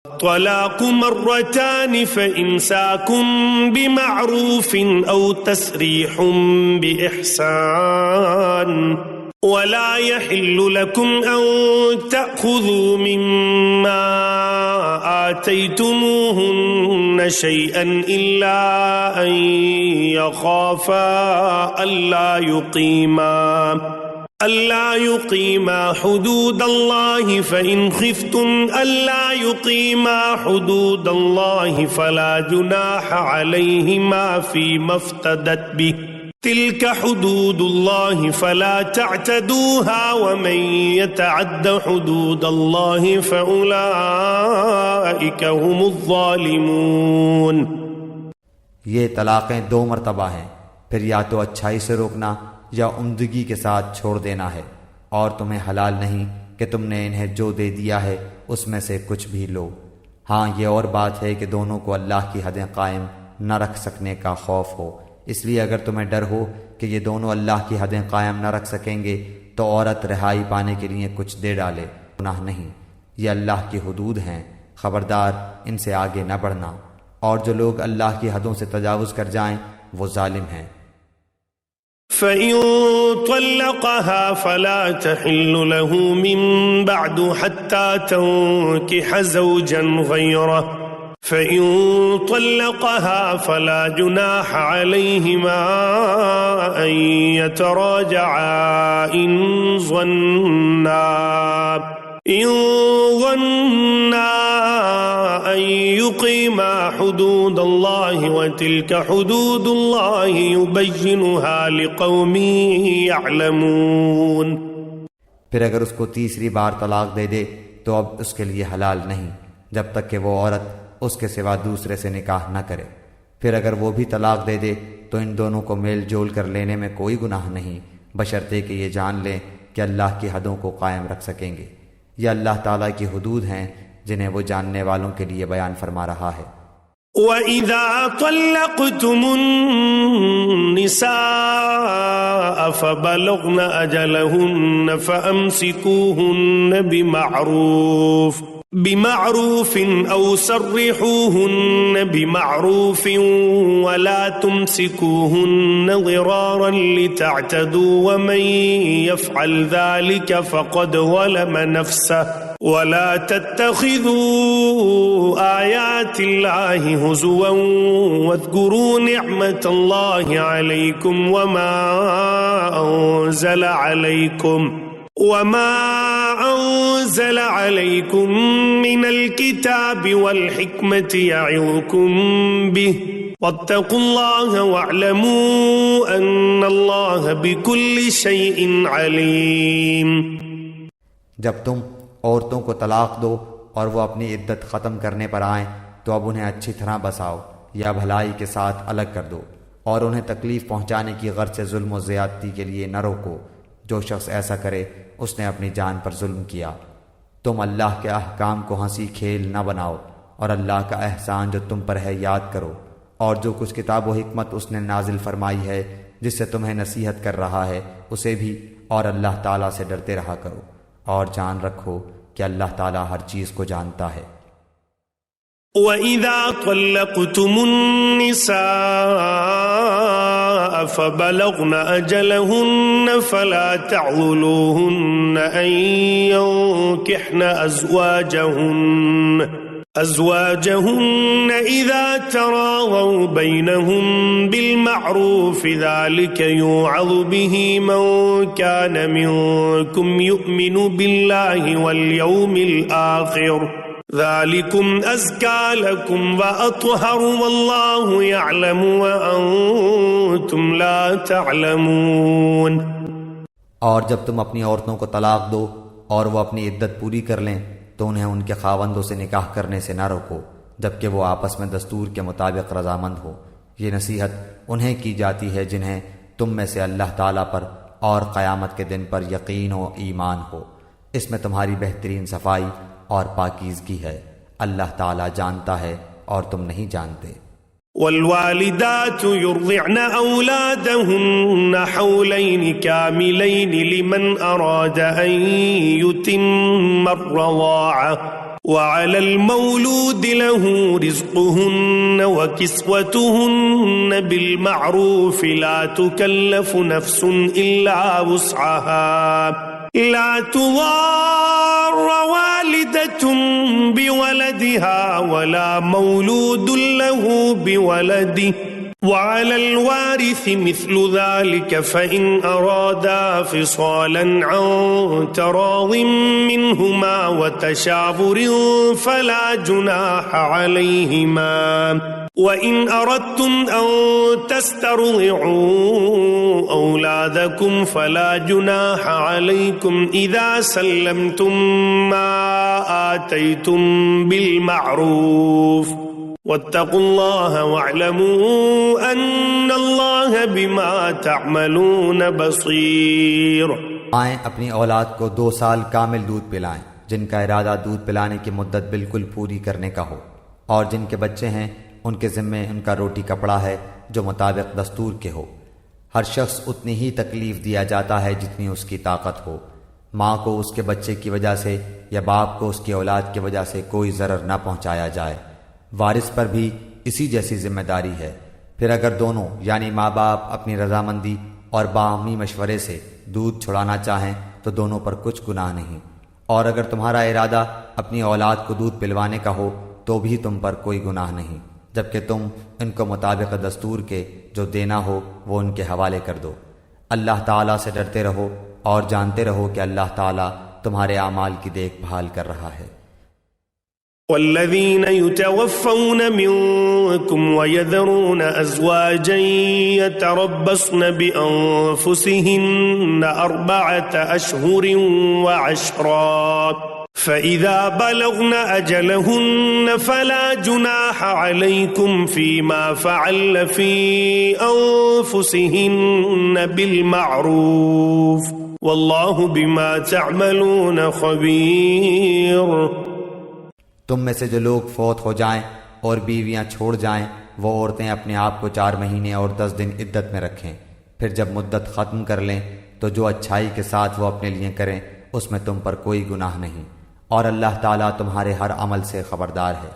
طلاق مرتان فإمساك بمعروف أو تسريح بإحسان ولا يحل لكم أن تأخذوا مما آتيتموهن شيئا إلا أن يخافا ألا يقيما حدود الله فإن خفتم ألا يقيما حدود الله فلا جناح عليهما فيما افتدت به تلك حدود الله فلا تعتدوها ومن يتعد حدود الله فأولئك هم الظالمون۔ یہ طلاقیں 2 مرتبہ ہیں، پھر یا تو اچھائی سے روکنا یا عمدگی کے ساتھ چھوڑ دینا ہے، اور تمہیں حلال نہیں کہ تم نے انہیں جو دے دیا ہے اس میں سے کچھ بھی لو۔ ہاں یہ اور بات ہے کہ دونوں کو اللہ کی حدیں قائم نہ رکھ سکنے کا خوف ہو، اس لیے اگر تمہیں ڈر ہو کہ یہ دونوں اللہ کی حدیں قائم نہ رکھ سکیں گے تو عورت رہائی پانے کے لیے کچھ دے ڈالے، گناہ نہیں، یہ اللہ کی حدود ہیں، خبردار ان سے آگے نہ بڑھنا، اور جو لوگ اللہ کی حدوں سے تجاوز کر جائیں وہ ظالم ہیں۔ فَإِن طَلَّقَهَا فَلَا تَحِلُّ لَهُ مِن بَعْدُ حَتَّى تَنكِحَ زَوْجًا غَيْرَهُ فَإِن طَلَّقَهَا فَلَا جُنَاحَ عَلَيْهِمَا أَن يَتَرَاجَعَا إِن ظَنَّا أَن يُقِيمَا حُدُودَ اللَّهِ وَتِلْكَ حُدُودُ اللَّهِ يُبَيِّنُهَا لِقَوْمٍ يَعْلَمُونَ۔ پھر اگر اس کو تیسری بار طلاق دے دے تو اب اس کے لیے حلال نہیں جب تک کہ وہ عورت اس کے سوا دوسرے سے نکاح نہ کرے، پھر اگر وہ بھی طلاق دے دے تو ان دونوں کو میل جول کر لینے میں کوئی گناہ نہیں، بشرطے کہ یہ جان لیں کہ اللہ کی حدوں کو قائم رکھ سکیں گے۔ یہ اللہ تعالیٰ کی حدود ہیں جنہیں وہ جاننے والوں کے لیے بیان فرما رہا ہے۔ وَإِذَا طَلَّقْتُمُ النِّسَاءَ فَبَلَغْنَ أَجَلَهُنَّ فَأَمْسِكُوهُنَّ بمعروف أو سرحوهن بمعروف ولا تمسكوهن ضرارا لتعتدوا ومن يفعل ذلك فقد ظلم نفسه ولا تتخذوا آيات الله هزوا واذكروا نعمة الله عليكم وما أنزل عليكم من الكتاب والحكمة يعظكم به واتقوا الله واعلموا أن الله بكل شيء عليم۔ جب تم عورتوں کو طلاق دو اور وہ اپنی عدت ختم کرنے پر آئیں تو اب انہیں اچھی طرح بساؤ یا بھلائی کے ساتھ الگ کر دو، اور انہیں تکلیف پہنچانے کی غرض سے ظلم و زیادتی کے لیے نہ روکو۔ جو شخص ایسا کرے اس نے اپنی جان پر ظلم کیا۔ تم اللہ کے احکام کو ہنسی کھیل نہ بناؤ، اور اللہ کا احسان جو تم پر ہے یاد کرو، اور جو کچھ کتاب و حکمت اس نے نازل فرمائی ہے جس سے تمہیں نصیحت کر رہا ہے اسے بھی، اور اللہ تعالیٰ سے ڈرتے رہا کرو، اور جان رکھو کہ اللہ تعالیٰ ہر چیز کو جانتا ہے۔ وَإِذَا طَلَّقْتُمُ النِّسَاءَ فَبَلَغْنَ أَجَلَهُنَّ فَلَا تَعْضُلُوهُنَّ أَن يَنكِحْنَ أَزْوَاجَهُنَّ إِذَا تَرَاضَوْا بَيْنَهُم بِالْمَعْرُوفِ ذَلِكَ يُوعَظُ بِهِ مَن كَانَ مِنكُمْ يُؤْمِنُ بِاللَّهِ وَالْيَوْمِ الْآخِرِ ذَلِكُمْ أَزْكَى لَكُمْ وَأَطْهَرُ وَاللَّهُ يَعْلَمُ وَأَنْتُمْ لَا تَعْلَمُونَ۔ اور جب تم اپنی عورتوں کو طلاق دو اور وہ اپنی عدت پوری کر لیں تو انہیں ان کے خاوندوں سے نکاح کرنے سے نہ روکو جبکہ وہ آپس میں دستور کے مطابق رضامند ہو۔ یہ نصیحت انہیں کی جاتی ہے جنہیں تم میں سے اللہ تعالیٰ پر اور قیامت کے دن پر یقین و ایمان ہو، اس میں تمہاری بہترین صفائی اور پاکیزگی ہے۔ اللہ تعالیٰ جانتا ہے اور تم نہیں جانتے۔ والوالدات يرضعن أولادهن حولين كاملين لمن أراد أن يتم الرضاعة وعلى المولود له رزقهن وكسوتهن بالمعروف لا تكلف نفس إلا وسعها لا تضار والدة بولدها ولا مولود له بولده وعلى الوارث مثل ذلك فإن أرادا فصالا عن تراض منهما وتشاور فلا جناح عليهما وإن أردتم أن تسترضعوا أولادكم فلا جناح عليكم إذا سلمتم ما آتيتم بالمعروف واتقوا الله واعلموا ان اللہ بما تعملون بصیر۔ آئیں اپنی اولاد کو 2 سال کامل دودھ پلائیں، جن کا ارادہ دودھ پلانے کی مدت بالکل پوری کرنے کا ہو، اور جن کے بچے ہیں ان کے ذمے ان کا روٹی کپڑا ہے جو مطابق دستور کے ہو۔ ہر شخص اتنی ہی تکلیف دیا جاتا ہے جتنی اس کی طاقت ہو۔ ماں کو اس کے بچے کی وجہ سے یا باپ کو اس کی اولاد کی وجہ سے کوئی ضرر نہ پہنچایا جائے۔ وارث پر بھی اسی جیسی ذمہ داری ہے۔ پھر اگر دونوں یعنی ماں باپ اپنی رضامندی اور باہمی مشورے سے دودھ چھڑانا چاہیں تو دونوں پر کچھ گناہ نہیں، اور اگر تمہارا ارادہ اپنی اولاد کو دودھ پلوانے کا ہو تو بھی تم پر کوئی گناہ نہیں، جبکہ تم ان کو مطابق دستور کے جو دینا ہو وہ ان کے حوالے کر دو۔ اللہ تعالیٰ سے ڈرتے رہو اور جانتے رہو کہ اللہ تعالیٰ تمہارے اعمال کی دیکھ بھال کر رہا ہے۔ والذين يتوفون منكم ويذرون أزواجا يتربصن بأنفسهن 4 أشهر و10 فإذا بلغن أجلهن فلا جناح عليكم فيما فعلن في أنفسهن بالمعروف والله بما تعملون خبير۔ تم میں سے جو لوگ فوت ہو جائیں اور بیویاں چھوڑ جائیں وہ عورتیں اپنے آپ کو 4 مہینے اور 10 دن عدت میں رکھیں، پھر جب مدت ختم کر لیں تو جو اچھائی کے ساتھ وہ اپنے لیے کریں اس میں تم پر کوئی گناہ نہیں، اور اللہ تعالیٰ تمہارے ہر عمل سے خبردار ہے۔